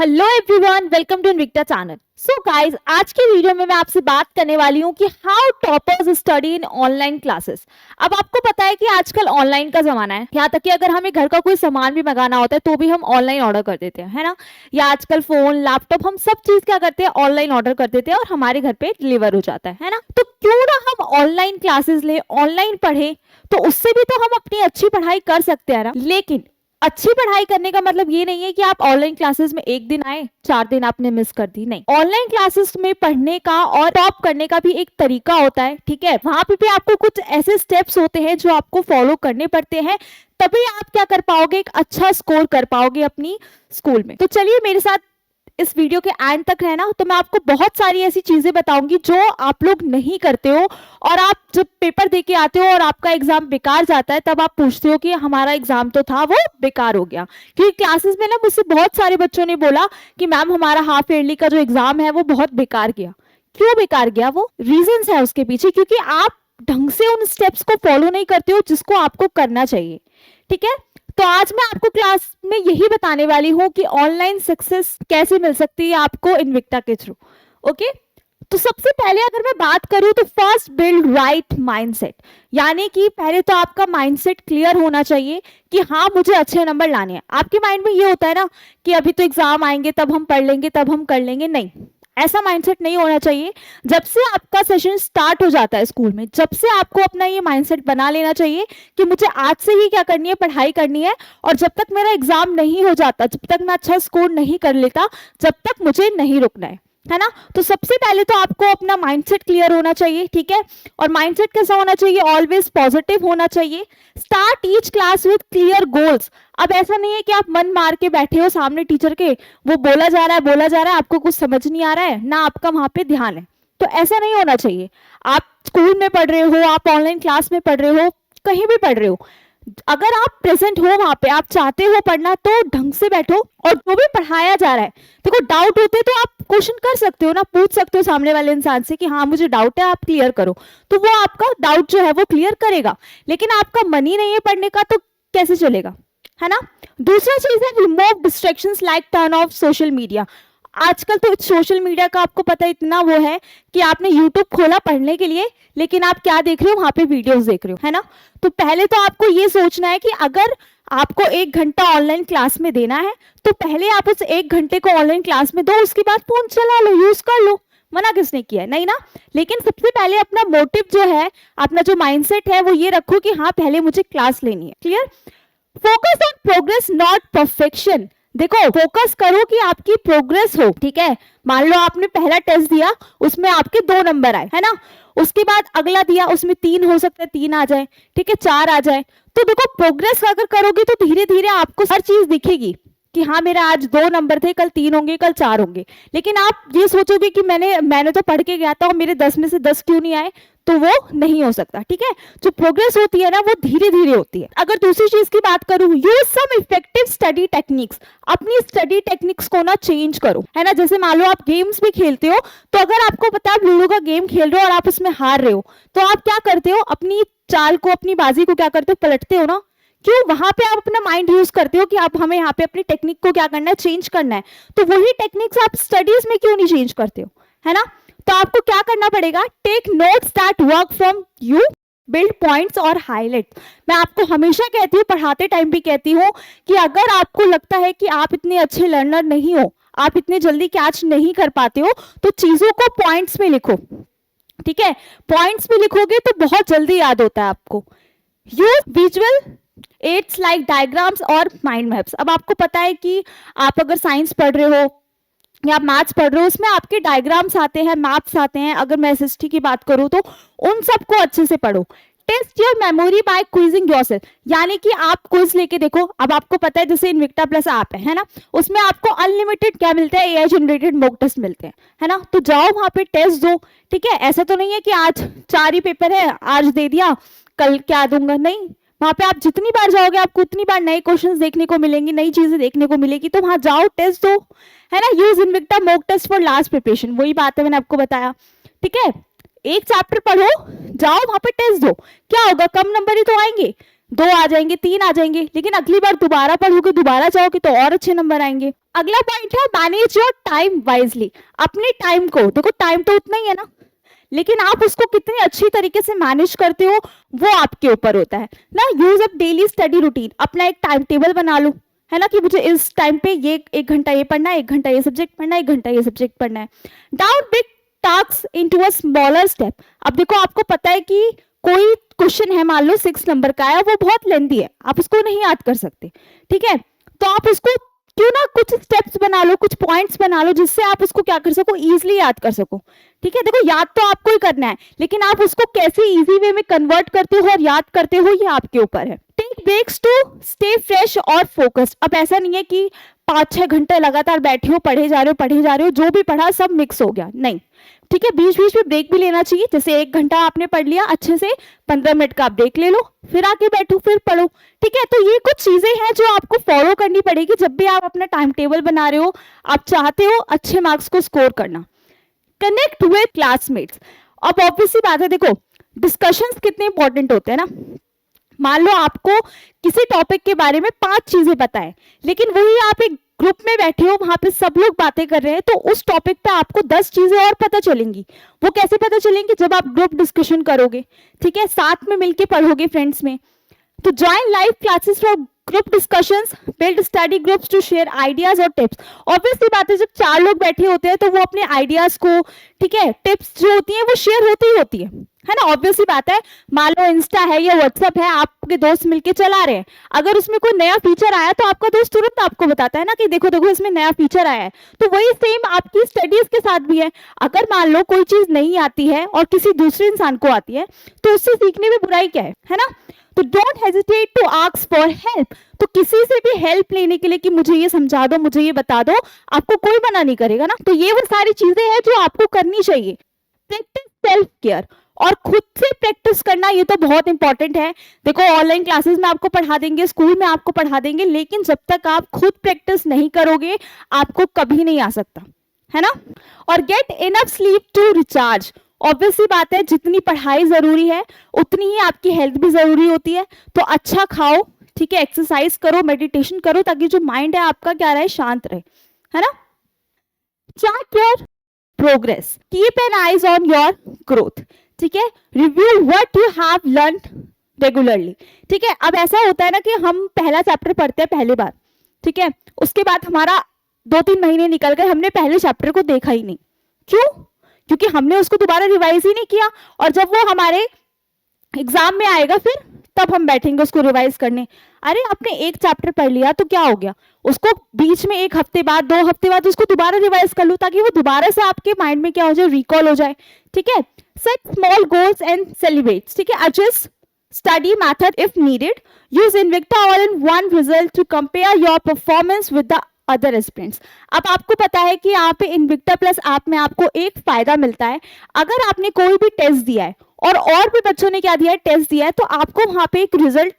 Hello everyone, welcome to Invicta channel. So guys, आज के video में मैं आपसे बात करने वाली हूँ कि how toppers study in online classes. अब आपको पता है कि आजकल ऑनलाइन का जमाना है, यहाँ तक कि अगर हमें घर का कोई सामान भी मंगाना होता है तो भी हम ऑनलाइन ऑर्डर कर देते हैं, है ना। या आजकल फोन, लैपटॉप, हम सब चीज क्या करते हैं, ऑनलाइन ऑर्डर कर देते हैं और हमारे घर पे डिलीवर हो जाता है ना। तो क्यों ना हम ऑनलाइन क्लासेस ले, ऑनलाइन पढ़े, तो उससे भी तो हम अपनी अच्छी पढ़ाई कर सकते हैं ना। लेकिन अच्छी पढ़ाई करने का मतलब ये नहीं है कि आप ऑनलाइन क्लासेस में एक दिन आए, 4 दिन आपने मिस कर दी। नहीं, ऑनलाइन क्लासेस में पढ़ने का और टॉप करने का भी एक तरीका होता है, ठीक है। वहां पे भी आपको कुछ ऐसे स्टेप्स होते हैं जो आपको फॉलो करने पड़ते हैं, तभी आप क्या कर पाओगे, एक अच्छा स्कोर कर पाओगे अपनी स्कूल में। तो चलिए मेरे साथ इस वीडियो के एंड तक रहना, तो मैं आपको बहुत सारी ऐसी चीजें बताऊंगी जो आप लोग नहीं करते हो, और आप जब पेपर दे के आते हो और आपका एग्जाम बेकार जाता है, तब आप पूछते हो कि हमारा एग्जाम तो था वो बेकार हो गया। क्योंकि क्लासेस में ना मुझसे बहुत सारे बच्चों ने बोला कि मैम हमारा हाफ ईयरली का जो एग्जाम है वो बहुत बेकार गया। क्यों बेकार गया? वो रीजंस है उसके पीछे, क्योंकि आप ढंग से उन स्टेप्स को फॉलो नहीं करते हो जिसको आपको करना चाहिए, ठीक है। तो आज मैं आपको क्लास में यही बताने वाली हूँ कि ऑनलाइन सक्सेस कैसे मिल सकती है आपको इनविक्टा के थ्रू। ओके, तो सबसे पहले अगर मैं बात करूं तो फर्स्ट बिल्ड राइट माइंडसेट, यानी कि पहले तो आपका माइंडसेट क्लियर होना चाहिए कि हाँ मुझे अच्छे नंबर लाने हैं। आपके माइंड में ये होता है ना कि अभी तो एग्जाम आएंगे, तब हम पढ़ लेंगे, तब हम कर लेंगे। नहीं, ऐसा माइंडसेट नहीं होना चाहिए। जब से आपका सेशन स्टार्ट हो जाता है स्कूल में, जब से आपको अपना ये माइंडसेट बना लेना चाहिए कि मुझे आज से ही क्या करनी है, पढ़ाई करनी है, और जब तक मेरा एग्जाम नहीं हो जाता, जब तक मैं अच्छा स्कोर नहीं कर लेता, जब तक मुझे नहीं रुकना है ना। तो सबसे पहले तो आपको अपना माइंडसेट क्लियर होना चाहिए, ठीक है। और माइंडसेट कैसा होना चाहिए? ऑलवेज पॉजिटिव होना चाहिए। Start each class with clear goals. अब ऐसा नहीं है कि आप मन मार के बैठे हो सामने टीचर के, वो बोला जा रहा है, आपको कुछ समझ नहीं आ रहा है ना, आपका वहां पे ध्यान है। तो ऐसा नहीं होना चाहिए। आप स्कूल में पढ़ रहे हो, आप ऑनलाइन क्लास में पढ़ रहे हो, कहीं भी पढ़ रहे हो, अगर आप प्रेजेंट हो वहां पे, आप चाहते हो पढ़ना, तो ढंग से बैठो और जो भी पढ़ाया जा रहा है, देखो डाउट होते तो आप क्वेश्चन कर सकते हो ना, पूछ सकते हो सामने वाले इंसान से कि हाँ मुझे डाउट है, आप क्लियर करो, तो वो आपका डाउट जो है वो क्लियर करेगा। लेकिन आपका मन ही नहीं है पढ़ने का, तो कैसे चलेगा, है ना। दूसरा चीज है remove distractions like turn off social media. आजकल तो सोशल मीडिया का आपको पता इतना वो है कि आपने यूट्यूब खोला पढ़ने के लिए, लेकिन आप क्या देख रहे हो, वहां पे वीडियोस देख रहे हो, है ना। तो पहले तो आपको ये सोचना है कि अगर आपको 1 घंटा ऑनलाइन क्लास में देना है, तो पहले आप उस 1 घंटे को ऑनलाइन क्लास में दो, उसके बाद फोन चला लो, यूज कर लो। मना किसने किया है? नहीं ना। लेकिन सबसे पहले अपना मोटिव जो है, अपना जो माइंडसेट है, वो ये रखो कि हाँ पहले मुझे क्लास लेनी है। Clear? Focus on progress not perfection. देखो, फोकस करो कि आपकी प्रोग्रेस हो, ठीक है। मान लो आपने पहला टेस्ट दिया, उसमें आपके 2 नंबर आए, है ना। उसके बाद अगला दिया, उसमें 3 हो सकता है, 3 आ जाए, ठीक है, 4 आ जाए। तो देखो, प्रोग्रेस अगर करोगे तो धीरे धीरे आपको हर चीज दिखेगी कि हाँ मेरा आज 2 नंबर थे, कल 3 होंगे, कल 4 होंगे। लेकिन आप ये सोचोगे कि मैंने तो पढ़ के गया था और मेरे 10 में से 10 क्यों नहीं आए, तो वो नहीं हो सकता, ठीक है। जो प्रोग्रेस होती है ना, वो धीरे धीरे होती है। अगर दूसरी चीज की बात करूं, use some effective study techniques. अपनी स्टडी टेक्निक्स को ना चेंज करो, है ना। जैसे मान लो आप गेम्स भी खेलते हो, तो अगर आपको पता है आप लूडो का गेम खेल रहे हो और आप उसमें हार रहे हो, तो आप क्या करते हो, अपनी चाल को, अपनी बाजी को क्या करते हो, पलटते हो ना। क्यों? वहां पे आप अपना माइंड यूज करते हो कि आप हमें यहाँ पे अपनी टेक्निक को क्या करना है, चेंज करना है। तो वही टेक्निक्स आप स्टडीज में क्यों नहीं चेंज करते हो, है ना। तो आपको क्या करना पड़ेगा, take notes that work from you, build points और हाईलाइट। मैं आपको हमेशा कहती हूँ, पढ़ाते टाइम भी कहती हूँ, कि अगर आपको लगता है कि आप इतने अच्छे लर्नर नहीं हो, आप इतने जल्दी कैच नहीं कर पाते हो, तो चीजों को पॉइंट्स में लिखो, ठीक है। पॉइंट्स में लिखोगे तो बहुत जल्दी याद होता है आपको। Use visual aids like diagrams और माइंड मैप्स। अब आपको पता है कि आप अगर साइंस पढ़ रहे हो या आप मैथ्स पढ़ रहे हो, उसमें आपके डायग्राम्स आते हैं, मैप्स आते हैं। अगर मैं एसएसटी की बात करूं तो उन सबको अच्छे से पढ़ो। Test your memory by quizzing yourself, यानी कि आप क्विज लेके देखो। अब आपको पता है जैसे इनविक्टा प्लस ऐप है ना, उसमें आपको अनलिमिटेड क्या मिलता है, एआई जनरेटेड मॉक टेस्ट मिलते हैं, है ना। तो जाओ वहां पे टेस्ट दो, ठीक है। ऐसा तो नहीं है कि आज 4 ही पेपर है, आज दे दिया कल क्या दूंगा, नहीं। वहां पे आप जितनी बार जाओगे आपको उतनी बार नए क्वेश्चंस देखने को मिलेंगी, नई चीजें देखने को मिलेगी। तो वहां जाओ, टेस्ट दो, है ना। Use Invicta mock test for last preparation, वही बात है मैंने आपको बताया, ठीक है। एक चैप्टर पढ़ो, जाओ वहां पे टेस्ट दो, क्या होगा, कम नंबर ही तो आएंगे। 2 आ जाएंगे, 3 आ जाएंगे, लेकिन अगली बार दोबारा पढ़ोगे, दोबारा जाओगे तो और अच्छे नंबर आएंगे। अगला पॉइंट है मैनेज योर टाइम वाइजली। अपने टाइम को देखो, टाइम तो उतना ही है ना, लेकिन आप उसको कितने अच्छी तरीके से मैनेज करते हो वो आपके ऊपर होता है ना। Use a daily study routine, अपना एक टाइम टेबल बना लो, है ना, कि मुझे इस टाइम पे ये 1 घंटा ये पढ़ना है, 1 घंटा ये सब्जेक्ट पढ़ना है, 1 घंटा ये सब्जेक्ट पढ़ना है। Down big task into a smaller step. अब देखो, आपको पता है कि कोई क्वेश्चन है, मान लो 6 नंबर का है, वो बहुत लेंथी है, आप उसको नहीं याद कर सकते, ठीक है, तो आप उसको क्यों ना कुछ स्टेप्स बना लो, कुछ पॉइंट्स बना लो, जिससे आप उसको क्या कर सको, इजीली याद कर सको, ठीक है। देखो, याद तो आपको ही करना है, लेकिन आप उसको कैसे इजी वे में कन्वर्ट करते हो और याद करते हो, ये आपके ऊपर है। Take breaks to stay fresh और फोकस्ड। अब ऐसा नहीं है कि 5-6 घंटे लगातार बैठे हो, पढ़े जा रहे हो, जो भी पढ़ा सब मिक्स हो गया, नहीं, ठीक है, बीच बीच में ब्रेक भी लेना चाहिए। जैसे 1 घंटा आपने पढ़ लिया अच्छे से, 15 मिनट का ब्रेक ले लो, फिर आके बैठो, फिर पढ़ो, ठीक है। तो ये कुछ चीजें हैं जो आपको फॉलो करनी पड़ेगी जब भी आप अपना टाइम टेबल बना रहे हो, आप चाहते हो अच्छे मार्क्स को स्कोर करना। Connect with classmates. अब ऑब्वियस सी बात है, देखो डिस्कशंस कितने इंपॉर्टेंट होते हैं ना। मान लो आपको किसी टॉपिक के बारे में 5 चीजें पता है, लेकिन वही आप एक ग्रुप में बैठे हो, वहां पे सब लोग बातें कर रहे हैं, तो उस टॉपिक पे आपको 10 चीजें और पता चलेंगी। वो कैसे पता चलेंगी? जब आप ग्रुप डिस्कशन करोगे, ठीक है, साथ में मिलके पढ़ोगे फ्रेंड्स में। तो join live classes for group discussions, build study groups to share ideas और टिप्स। ऑब्वियसली बात है, जब 4 लोग बैठे होते हैं तो वो अपने आइडियाज को, ठीक है, टिप्स जो होती हैं वो शेयर होती है ना। ऑब्वियसली बात है, मान लो इंस्टा है या व्हाट्सएप है, आपके दोस्त मिलके चला रहे हैं, अगर उसमें कोई नया फीचर आया तो आपका दोस्त तुरंत आपको बताता है ना कि देखो देखो इसमें नया फीचर आया है। तो वही सेम आपकी स्टडीज के साथ भी है। अगर मान लो कोई चीज नहीं आती है और किसी दूसरे इंसान को आती है, तो उससे सीखने में बुराई क्या है ना। तो don't hesitate to ask for help. तो किसी से भी हेल्प लेने के लिए कि मुझे ये समझा दो, मुझे ये बता दो, आपको कोई मना नहीं करेगा ना। तो ये वो सारी चीजें हैं जो आपको करनी चाहिए। प्रैक्टिस सेल्फ केयर, और खुद से प्रैक्टिस करना, ये तो बहुत इंपॉर्टेंट है। देखो, ऑनलाइन क्लासेस में आपको पढ़ा देंगे, स्कूल में आपको पढ़ा देंगे, लेकिन जब तक आप खुद प्रैक्टिस नहीं करोगे आपको कभी नहीं आ सकता, है ना। और get enough sleep to recharge. Obviously बात है, जितनी पढ़ाई जरूरी है उतनी ही आपकी हेल्थ भी जरूरी होती है। तो अच्छा खाओ, ठीक है, एक्सरसाइज करो, मेडिटेशन करो, ताकि जो माइंड है आपका क्या रहे, शांत रहे, है ना। Track your progress, keep an eyes on your growth, ठीक है। Review what you have learned regularly, ठीक है। अब ऐसा होता है ना कि हम पहला चैप्टर पढ़ते हैं पहली बार, ठीक है, उसके बाद हमारा 2-3 महीने निकल गए, हमने पहले चैप्टर को देखा ही नहीं। क्यों? क्योंकि हमने उसको दोबारा रिवाइज ही नहीं किया, और जब वो हमारे एग्जाम में आएगा फिर तब हम बैठेंगे उसको रिवाइज करने। अरे आपने एक चैप्टर पढ़ लिया तो क्या हो गया, उसको बीच में 1 हफ्ते बाद, 2 हफ्ते बाद उसको दोबारा रिवाइज कर लो, ताकि वो दोबारा से आपके माइंड में क्या हो जाए, रिकॉल हो जाए, ठीक है। Set small goals and celebrate, ठीक है। Adjust study method if needed, use Invicta all in one result to compare your performance with the other aspirants. अब आपको पता है कि यहाँ पे इन्विक्टा प्लस ऐप में आपको एक फायदा मिलता है। अगर आपने कोई भी टेस्ट दिया है और भी बच्चों ने क्या दिया है, टेस्ट दिया है, तो आपको वहां पे एक रिजल्ट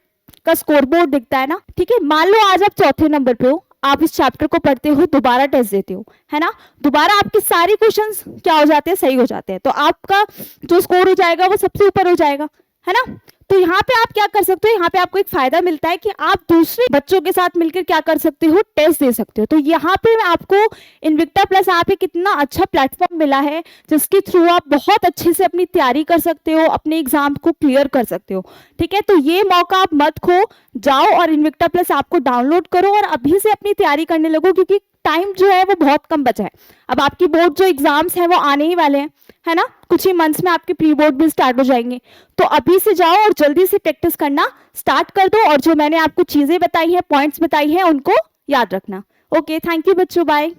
का स्कोर बोर्ड दिखता है ना, ठीक है। मान लो आज आप 4थे नंबर पे हो, आप इस चैप्टर को पढ़ते हो, दोबारा टेस्ट देते हो, है ना, दोबारा आपके सारे क्वेश्चंस क्या हो जाते हैं, सही हो जाते हैं, तो आपका जो स्कोर हो जाएगा वो सबसे ऊपर हो जाएगा, है ना। तो यहाँ पे आप क्या कर सकते हो, यहाँ पे आपको एक फायदा मिलता है कि आप दूसरे बच्चों के साथ मिलकर क्या कर सकते हो, टेस्ट दे सकते हो। तो यहाँ पे आपको इन्विक्टा प्लस ऐप एक इतना अच्छा प्लेटफॉर्म मिला है जिसके थ्रू आप बहुत अच्छे से अपनी तैयारी कर सकते हो, अपने एग्जाम को क्लियर कर सकते हो, ठीक है। तो ये मौका आप मत खो, जाओ और इन्विक्टा प्लस ऐप को डाउनलोड करो और अभी से अपनी तैयारी करने लगो, क्योंकि टाइम जो है वो बहुत कम बचा है। अब आपकी बोर्ड जो एग्जाम्स हैं वो आने ही वाले हैं, है ना, कुछ ही मंथ्स में आपके प्री बोर्ड भी स्टार्ट हो जाएंगे। तो अभी से जाओ और जल्दी से प्रैक्टिस करना स्टार्ट कर दो, और जो मैंने आपको चीजें बताई हैं, पॉइंट्स बताई हैं, उनको याद रखना। ओके, थैंक यू बच्चों, बाय।